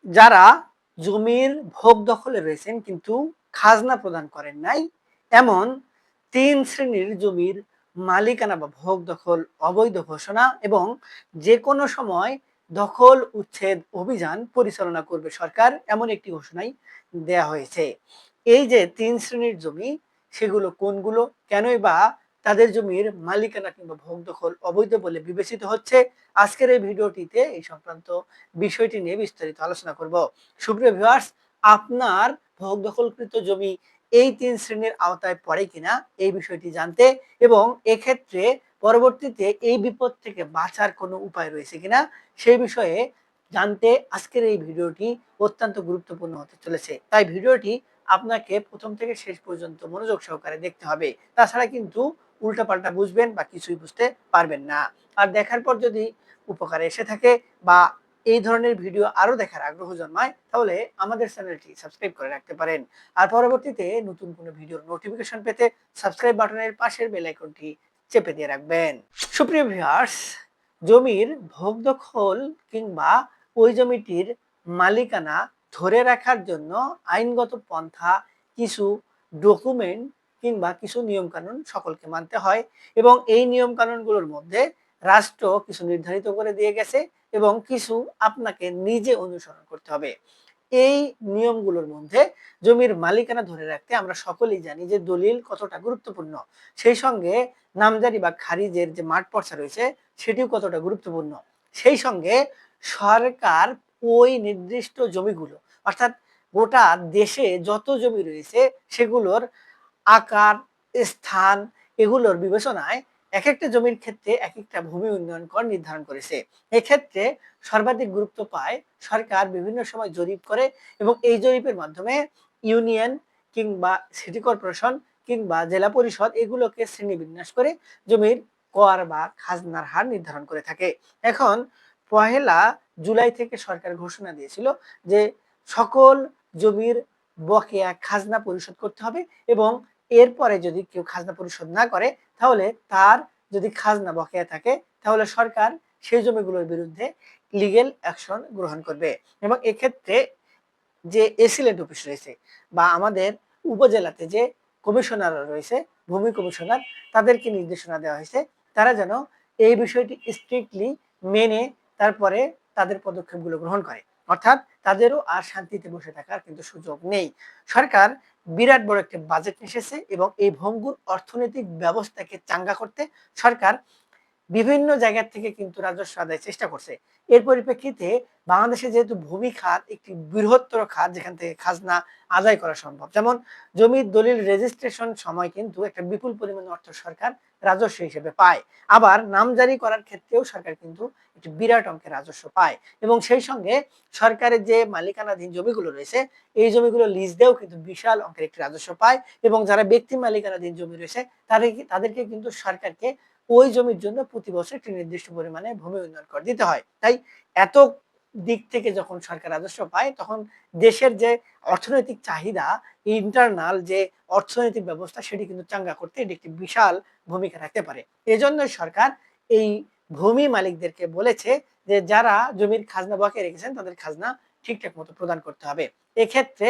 যারা জমির ভোগ দখলে রয়েছেন কিন্তু খাজনা প্রদান করেন নাই, এমন 3 শ্রেণীর জমির মালিকানা বা ভোগ দখল অবৈধ ঘোষণা এবং যে কোনো সময় দখল উচ্ছেদ অভিযান পরিচালনা করবে সরকার, এমন একটি ঘোষণাই দেয়া হয়েছে। এই যে 3 শ্রেণীর জমি, সেগুলো কোনগুলো, কেনই বা তাদের জমির মালিকানা কিংবা ভোগ দখল অবৈধ বলে বিবেচিত হচ্ছে, আজকের এই ভিডিওটিতে এই সংক্রান্ত বিষয়টি নিয়ে বিস্তারিত আলোচনা করব। সুপ্রিয় ভিউয়ার্স, আপনার ভোগ দখলকৃত জমি এই 3 শ্রেণীর আওতায় পড়ে কিনা এই বিষয়টি জানতে এবং এক্ষেত্রে পরবর্তীতে এই বিপদ থেকে বাঁচার কোনো উপায় রয়েছে কিনা সেই বিষয়ে জানতে আজকের এই ভিডিওটি অত্যন্ত গুরুত্বপূর্ণ হতে চলেছে। তাই ভিডিওটি আপনাকে প্রথম থেকে শেষ পর্যন্ত মনোযোগ সহকারে দেখতে হবে, তাছাড়া কিন্তু উল্টাপাল্টা বুঝবেন বা কিছুই বুঝতে পারবেন না। আর দেখার পর যদি উপকারে এসে থাকে বা এই ধরনের ভিডিও আরো দেখার আগ্রহ জন্মায়, তাহলে আমাদের চ্যানেলটি সাবস্ক্রাইব করে রাখতে পারেন। আর পরবর্তীতে নতুন কোনো ভিডিওর নোটিফিকেশন পেতে সাবস্ক্রাইব বাটনের পাশের বেল আইকনটি চেপে দিয়ে রাখবেন। সুপ্রিয় ভিউয়ার্স, জমির ভোগ দখল কিংবা ওই জমিটির মালিকানা ধরে রাখার জন্য আইনগত পন্থা, কিছু ডকুমেন্ট কিংবা কিছু নিয়ম কানুন সকলকে মানতে হয় এবং এই নিয়ম কানুনগুলোর মধ্যে রাষ্ট্র কিছু নির্ধারিত করে দিয়ে গেছে এবং কিছু আপনাকে নিজে অনুসরণ করতে হবে। এই নিয়মগুলোর মধ্যে জমির মালিকানা ধরে রাখতে আমরা সকলেই জানি যে দলিল কতটা গুরুত্বপূর্ণ, সেই সঙ্গে নামজারি বা খারিজের যে মাঠ পর্চা রয়েছে সেটিও কতটা গুরুত্বপূর্ণ। সেই সঙ্গে সরকার ওই নির্দিষ্ট জমিগুলো, অর্থাৎ গোটা দেশে যত জমি রয়েছে সেগুলোর আকার, স্থান, এগুলোর বিবেচনায় একেকটা জমির ক্ষেত্রে একেকটা ভূমি উন্নয়ন কর নির্ধারণ করেছে। এক্ষেত্রে সর্বাধিক গুরুত্ব পায় সরকার বিভিন্ন সময় জরিপ করে এবং এই জরিপের মাধ্যমে ইউনিয়ন কিংবা সিটি কর্পোরেশন কিংবা জেলা পরিষদ এগুলোকে শ্রেণীবিন্যাস করে জমির কর বা খাজনার হার নির্ধারণ করে থাকে। এখন 1 জুলাই থেকে সরকার ঘোষণা দিয়েছিল যে সকল জমির বকেয়া খাজনা পরিশোধ করতে হবে এবং এরপরে যদি কেউ খাজনা পরিশোধ না করে, তাহলে তার যদি খাজনা বকেয়া থাকে তাহলে সরকার সেই জমিগুলোর বিরুদ্ধে লিগ্যাল অ্যাকশন গ্রহণ করবে এবং এক্ষেত্রে যে এসিলেট অফিস রয়েছে বা আমাদের উপজেলাতে যে কমিশনার রয়েছে, ভূমি কমিশনার, তাদেরকে নির্দেশনা দেওয়া হয়েছে তারা যেন এই বিষয়টি স্ট্রিক্টলি মেনে তারপরে তাদের পদক্ষেপগুলো গ্রহণ করে। অর্থাৎ তাদেরও আর শান্তিতে বসে থাকার কিন্তু সুযোগ নেই। সরকার বিরাট বড় একটা বাজেট এসেছে এবং এই ভঙ্গুর অর্থনৈতিক ব্যবস্থাকে চাঙ্গা করতে সরকার বিভিন্ন জায়গা থেকে কিন্তু রাজস্ব আদায়ের চেষ্টা করছে। এর পরিপ্রেক্ষিতে বাংলাদেশে যেহেতু ভূমি খাত একটি বৃহত্তর খাত যেখান থেকে খাজনা আদায় করা সম্ভব। যেমন জমির দলিল রেজিস্ট্রেশন সময় কিন্তু একটা বিপুল পরিমাণ অর্থ সরকার রাজস্ব হিসেবে পায়। আবার নামজারি করার ক্ষেত্রেও সরকার কিন্তু একটি বিরাট অঙ্কের রাজস্ব পায় এবং সেই সঙ্গে সরকারের যে মালিকানাধীন জমিগুলো রয়েছে এই জমিগুলো লিজ দিয়েও কিন্তু বিশাল অঙ্কের একটি রাজস্ব পায় এবং যারা ব্যক্তি মালিকানাধীন জমি রয়েছে তাদেরকে কিন্তু সরকারকে ওই জমির জন্য প্রতি বছর একটি নির্দিষ্ট পরিমাণে ভূমি উন্নয়ন কর দিতে হয়। তাই এত দিক থেকে যখন সরকার রাজস্ব পায় তখন দেশের যে অর্থনৈতিক চাহিদা, ইন্টারনাল যে অর্থনৈতিক ব্যবস্থা সেটি কিন্তু চাঙ্গা করতে এটি একটি বিশাল ভূমিকা রাখতে পারে। এজন্যই সরকার এই ভূমি মালিকদেরকে বলেছে যে যারা জমির খাজনা বকেয়া রেখেছেন তাদের খাজনা ঠিকঠাক মতো প্রদান করতে হবে। এক্ষেত্রে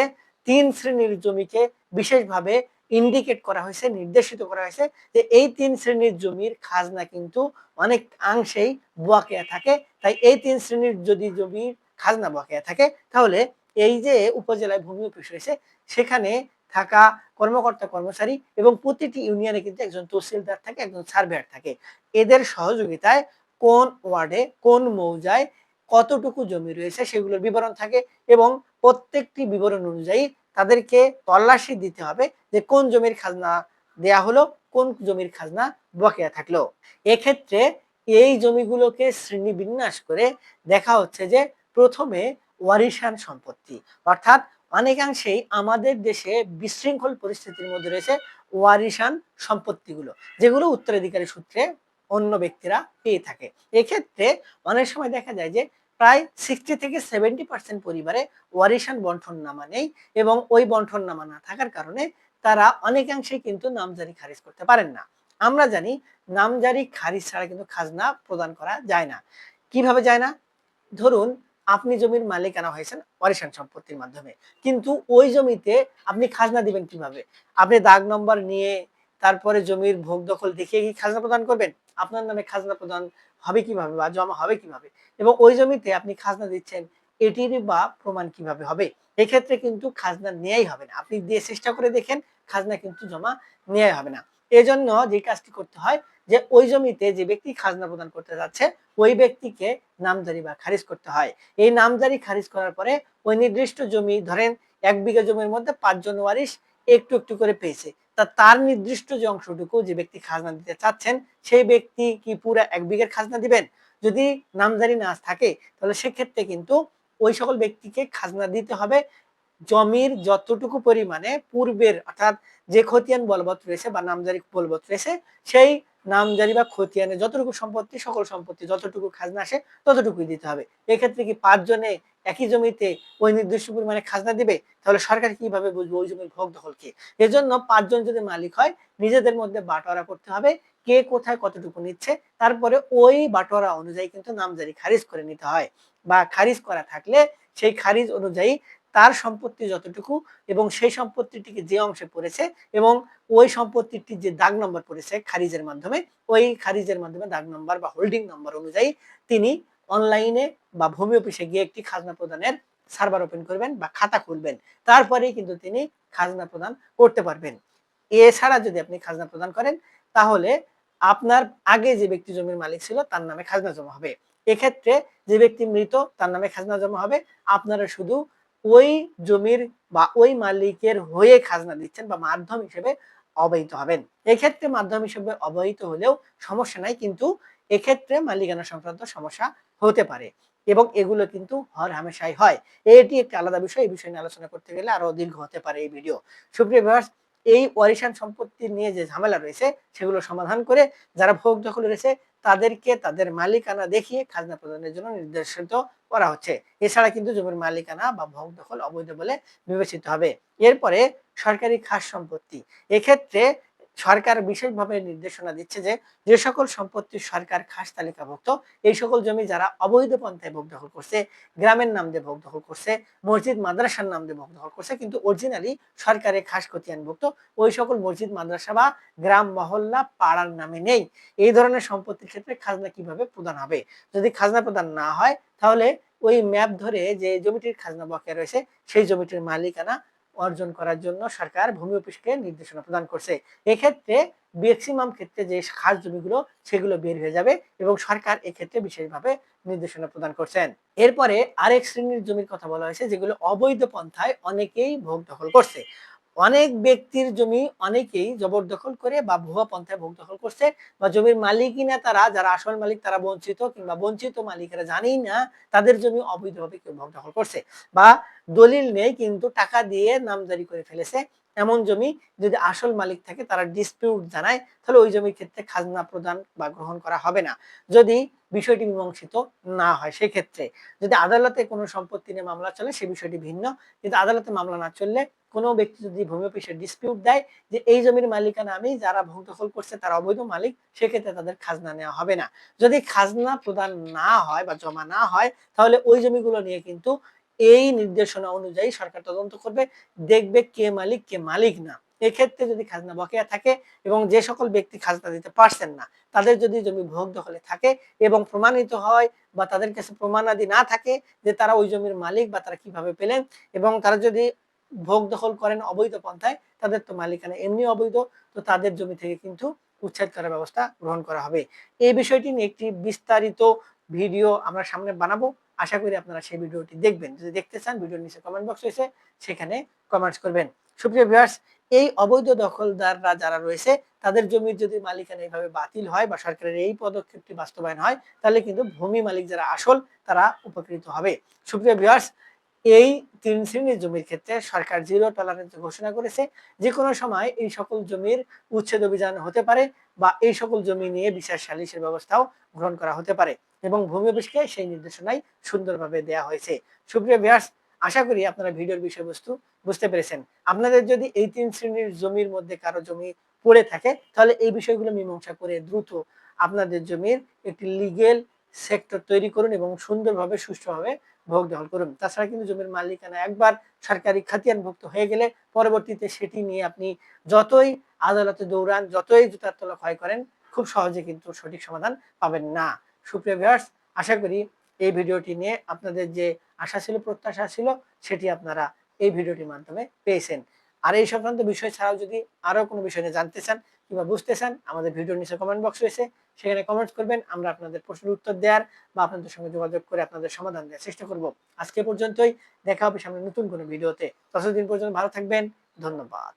3 শ্রেণীর জমিকে বিশেষভাবে ইন্ডিকেট করা হয়েছে, নির্দেশিত করা হয়েছে যে এই 3 শ্রেণীর জমির খাজনা কিন্তু অনেকাংশেই বকেয়া থাকে। তাই এই 3 শ্রেণীর যদি জমির খাজনা বকেয়া থাকে তাহলে এই যে উপজেলায় ভূমি অফিস রয়েছে সেখানে থাকা কর্মকর্তা কর্মচারী এবং প্রতিটি ইউনিয়নে কিন্তু একজন তহসিলদার থাকে, একজন সার্ভেয়ার থাকে। এদের সহযোগিতায় কোন ওয়ার্ডে কোন মৌজায় কতটুকু জমি রয়েছে সেগুলোর বিবরণ থাকে এবং প্রত্যেকটি বিবরণ অনুযায়ী তাদেরকে তল্লাশি দিতে হবে যে কোন জমির খাজনা দেয়া হলো, কোন জমির খাজনা বকেয়া থাকলো। এক্ষেত্রে এই জমিগুলোকে শ্রেণীবিন্যাস করে দেখা হচ্ছে যে প্রথমে ওয়ারিশান সম্পত্তি, অর্থাৎ অনেকাংশেই আমাদের দেশে বিশৃঙ্খল পরিস্থিতির মধ্যে রয়েছে ওয়ারিশান সম্পত্তিগুলো, যেগুলো উত্তরাধিকারী সূত্রে অন্য ব্যক্তিরা পেয়ে থাকে। এক্ষেত্রে অনেক সময় দেখা যায় যে প্রায় 60 থেকে 70% পরিবারে ওয়ারিশান বন্টননামা নেই এবং ওই বন্টননামা না থাকার কারণে তারা অনেকাংশে কিন্তু নামজারি খারিজ করতে পারেন না। আমরা জানি নামজারি খারিজ ছাড়া কিন্তু খাজনা প্রদান করা যায় না। কিভাবে যায় না? ধরুন আপনি জমির মালিকানা হয়েছেন ওয়ারিশান সম্পত্তির মাধ্যমে। কিন্তু ওই জমিতে আপনি খাজনা দিবেন কিভাবে? আপনি দাগ নম্বর নিয়ে তারপরে জমির ভোগ দখল দেখিয়ে কি খাজনা প্রদান করবেন? আপনার নামে খাজনা প্রদান হবে কিভাবে বা জমা হবে কিভাবে? এবং ওই জমিতে আপনি খাজনা দিচ্ছেন এটির বা প্রমাণ কিভাবে হবে? এক্ষেত্রে কিন্তু খাজনা নেয়াই হবে না। আপনি দিয়ে চেষ্টা করে দেখেন, খাজনা কিন্তু জমা নেয়াই হবে না। এজন্য যে কাজটি করতে হয় যে ওই জমিতে যে ব্যক্তি খাজনা প্রদান করতে যাচ্ছে ওই ব্যক্তিকে নামজারি বা খারিজ করতে হয়। এই নামজারি খারিজ করার পরে ওই নির্দিষ্ট জমি ধরেন ১ বিঘা জমির মধ্যে ৫ জন ওয়ারিশ একটু, একটু করে পেয়েছে। তার নির্দিষ্ট যে অংশটুকু যে ব্যক্তি খাজনা দিতে চাচ্ছেন সেই ব্যক্তি কি পুরা ১ বিঘার খাজনা দিবেন? যদি নামজারি না থাকে তাহলে সেক্ষেত্রে কিন্তু ওই সকল ব্যক্তিকে খাজনা দিতে হবে জমির যতটুকু পরিমাণে পূর্বের অর্থাৎ যে খতিয়ান বলবৎ রয়েছে বা নামজারি বলবৎ রয়েছে সেই নামজারি বা খতিয়ানে যতটুকু সম্পত্তি সকল সম্পত্তি যতটুকু খাজনা আসে ততটুকুই দিতে হবে। এক্ষেত্রে কি ৫ জনে একই জমিতে ওই নির্দিষ্ট পরিমাণে খাজনা দিবে? তাহলে সরকার কিভাবে বুঝবে ওই জমির ভোগ দখল কে? এজন্য ৫ জন যদি মালিক হয় নিজেদের মধ্যে বাটোয়ারা করতে হবে কে কোথায় কতটুকু নিচ্ছে। তারপরে ওই বাটোয়ারা অনুযায়ী কিন্তু নামজারি খারিজ করে নিতে হয় বা খারিজ করা থাকলে সেই খারিজ অনুযায়ী তার সম্পত্তি যতটুকু এবং সেই সম্পত্তিটিকে যে অংশে পড়েছে এবং ওই সম্পত্তিটির যে দাগ নম্বর পড়েছে খারিজের মাধ্যমে ওই খারিজের মাধ্যমে দাগ নম্বর বা হোল্ডিং নম্বর অনুযায়ী তিনি অনলাইনে বা ভূমি অফিসে গিয়ে একটি খাজনা প্রদানের সার্ভার ওপেন করবেন বা খাতা খুলবেন। তারপরেই কিন্তু তিনি খাজনা প্রদান করতে পারবেন। এছাড়া যদি আপনি খাজনা প্রদান করেন তাহলে আপনার আগে যে ব্যক্তি জমির মালিক ছিল তার নামে খাজনা জমা হবে। এক্ষেত্রে যে ব্যক্তি মৃত তার নামে খাজনা জমা হবে। আপনারা শুধু ওই জমির বা ওই মালিকের হয়ে খাজনা দিচ্ছেন বা মাধ্যম হিসেবে অবহিত হবেন। এক্ষেত্রে মাধ্যম হিসেবে অবহিত হলেও সমস্যা নাই কিন্তু এক্ষেত্রে মালিকানা সংক্রান্ত সমস্যা হতে পারে এবং এগুলো কিন্তু হরহামেশাই হয়। এটি একটি আলাদা বিষয়। এই বিষয় নিয়ে আলোচনা করতে গেলে আরো দীর্ঘ হতে পারে এই ভিডিও। সুপ্রিয় ভিউয়ার্স, এই ওয়ারিশান সম্পত্তি নিয়ে যে ঝামেলা রয়েছে সেগুলো সমাধান করে যারা ভোগ দখল রয়েছে তাদেরকে তাদের মালিকানা দেখিয়ে খাজনা প্রদানের জন্য নির্দেশিত করা হচ্ছে। এছাড়া কিন্তু জমির মালিকানা বা ভোগ দখল অবৈধ বলে বিবেচিত হবে। এরপরে সরকারি খাস সম্পত্তি। এক্ষেত্রে সরকার বিশেষভাবে নির্দেশনা দিচ্ছে যে, যে সকল সম্পত্তি সরকার খাস তালিকাভুক্ত এই সকল জমি যারা অবৈধ পন্থায় ভোগ দখল করছে, গ্রামের নাম দিয়ে ভোগ দখল করছে, মসজিদ মাদ্রাসার নাম দিয়ে ভোগ দখল করছে কিন্তু অরিজিনালি সরকারের খাস খতিয়ানভুক্ত ওই সকল মসজিদ মাদ্রাসা বা গ্রাম মহল্লা পাড়ার নামে নেই। এই ধরনের সম্পত্তির ক্ষেত্রে খাজনা কিভাবে প্রদান হবে? যদি খাজনা প্রদান না হয় তাহলে ওই ম্যাপ ধরে যে জমিটির খাজনা বকেয়া রয়েছে সেই জমিটির মালিকানা অর্জন করার জন্য সরকার ভূমি অফিসকে নির্দেশনা প্রদান করছে। এক্ষেত্রে ম্যাক্সিমাম ক্ষেত্রে যে খাস জমিগুলো সেগুলো বের হয়ে যাবে এবং সরকার এক্ষেত্রে বিশেষভাবে নির্দেশনা প্রদান করছেন। এরপরে আরেক শ্রেণীর জমির কথা বলা হয়েছে যেগুলো অবৈধ পন্থায় অনেকেই ভোগ দখল করছে। অনেক ব্যক্তির জমি অনেকেই জবরদখল করে বা ভুয়া পন্থায় ভোগ দখল করছে বা জমির মালিকই না তারা যারা আসল মালিক তারা বঞ্চিত কিংবা বঞ্চিত মালিকেরা জানেই না তাদের জমি অবৈধভাবে কেউ ভোগ দখল করছে বা দলিল নেই কিন্তু টাকা দিয়ে নামজারি করে ফেলেছে এমন জমি যদি আসল মালিক থাকে তারা ডিসপিউট জানায় তাহলে ওই জমির ক্ষেত্রে খাজনা প্রদান বা গ্রহণ করা হবে না যদি বিষয়টি মীমাংসিত না হয়। সেক্ষেত্রে যদি আদালতে কোনো সম্পত্তি নিয়ে মামলা চলে সে বিষয়টি ভিন্ন কিন্তু আদালতে মামলা না চললে কোনো ব্যক্তি যদি ভূমি অফিসে ডিসপিউট দেয় যে এই জমির মালিকানা আমি যারা ভোগ দখল করছে তারা অবৈধ মালিক সেক্ষেত্রে তাদের খাজনা নেওয়া হবে না। যদি খাজনা প্রদান না হয় বা জমা না হয় তাহলে ওই জমিগুলো নিয়ে কিন্তু এই নির্দেশনা অনুযায়ী সরকার তদন্ত করবে দেখবে কে মালিক কে মালিক না। এক্ষেত্রে যদি খাজনা বকেয়া থাকে এবং যে সকল ব্যক্তি খাজনা দিতে পারছেন না তাদের যদি জমি ভোগ দখলে থাকে এবং প্রমাণিত হয় বা তাদের কাছে প্রমাণাদি না থাকে যে তারা ওই জমির মালিক বা তারা কিভাবে পেলেন এবং তারা যদি ভোগ দখল করেন অবৈধ পন্থায় তাদের তো মালিকানা এমনি অবৈধ তো তাদের জমি থেকে কিন্তু উচ্ছেদ করার ব্যবস্থা গ্রহণ করা হবে। এই বিষয়টি নিয়ে একটি বিস্তারিত ভিডিও আমরা সামনে বানাবো। আশা করি আপনারা সেই ভিডিওটি দেখবেন। যদি দেখতে চান ভিডিওর নিচে কমেন্ট বক্স রয়েছে সেখানে কমেন্টস করবেন। সুপ্রিয় ভিউয়ার্স, এই অবৈধ দখলদাররা যারা রয়েছে তাদের জমির যদি মালিকানা এইভাবে বাতিল হয় বা সরকারের এই পদক্ষেপটি বাস্তবায়ন হয় তাহলে কিন্তু ভূমি মালিক যারা আসল তারা উপকৃত হবে। সুপ্রিয় ভিউয়ার্স, এই ৩ শ্রেণীর জমির ক্ষেত্রে সরকার জিরো টলারেন্স ঘোষণা করেছে। যেকোনো সময় এই সকল জমির উচ্ছেদ অভিযান হতে পারে বা এই সকল জমি নিয়ে বিচার সালিসের ব্যবস্থাও গ্রহণ করা হতে পারে এবং ভূমি অফিসকে সেই নির্দেশনাই সুন্দরভাবে দেয়া হয়েছে। সুপ্রিয় ভিউয়ার্স, আশা করি আপনারা ভিডিওর বিষয়বস্তু বুঝতে পেরেছেন। আপনাদের যদি এই ৩ শ্রেণীর জমির মধ্যে কারো জমি পড়ে থাকে তাহলে এই বিষয়গুলো মীমাংসা করে দ্রুত আপনাদের জমির একটি লিগ্যাল সেক্টর তৈরি করুন এবং সুন্দরভাবে সুষ্ঠুভাবে ভোগ দখল করুন। তাছাড়া কিন্তু জমির মালিকানা একবার সরকারি খাতিয়ানভুক্ত হয়ে গেলে পরবর্তীতে সেটি নিয়ে আপনি যতই আদালতে দৌড়ান, যতই জুতার তলা ক্ষয় করেন, খুব সহজে কিন্তু সঠিক সমাধান পাবেন না। সুপ্রিয় ভিউয়ার্স, আশা করি এই ভিডিওটি নিয়ে আপনাদের যে আশা ছিল, প্রত্যাশা ছিল, সেটি আপনারা এই ভিডিওটির মাধ্যমে পেয়েছেন। আর এই সংক্রান্ত বিষয় ছাড়াও যদি আরো কোনো বিষয় নিয়ে জানতে চান কিংবা বুঝতে চান, আমাদের ভিডিওর নিচে কমেন্ট বক্স রয়েছে, সেখানে কমেন্টস করবেন। আমরা আপনাদের প্রশ্নের উত্তর দেওয়ার বা আপনাদের সঙ্গে যোগাযোগ করে আপনাদের সমাধান দেওয়ার চেষ্টা করব। আজকে পর্যন্তই, দেখা হবে সামনে নতুন কোনো ভিডিওতে। ততদিন পর্যন্ত ভালো থাকবেন। ধন্যবাদ।